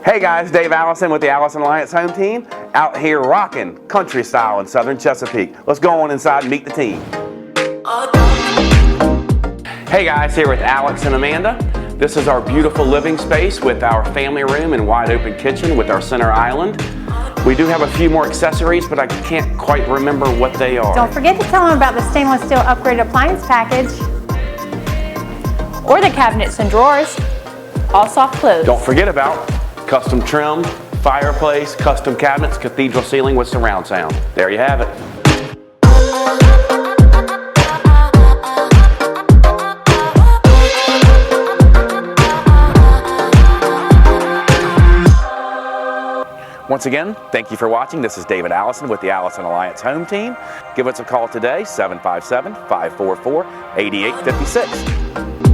Hey guys, Dave Allison with the Allison Alliance Home Team, out here rocking country style in southern Chesapeake. Let's go on inside and meet the team. Hey guys, here with Alex and Amanda. This is our beautiful living space with our family room and wide open kitchen with our center island. We do have a few more accessories, but I can't quite remember what they are. Don't forget to tell them about the stainless steel upgrade appliance package. Or the cabinets and drawers, all soft close. Don't forget about custom trim, fireplace, custom cabinets, cathedral ceiling with surround sound. There you have it. Once again, thank you for watching. This is David Allison with the Allison Alliance Home Team. Give us a call today, 757-544-8856.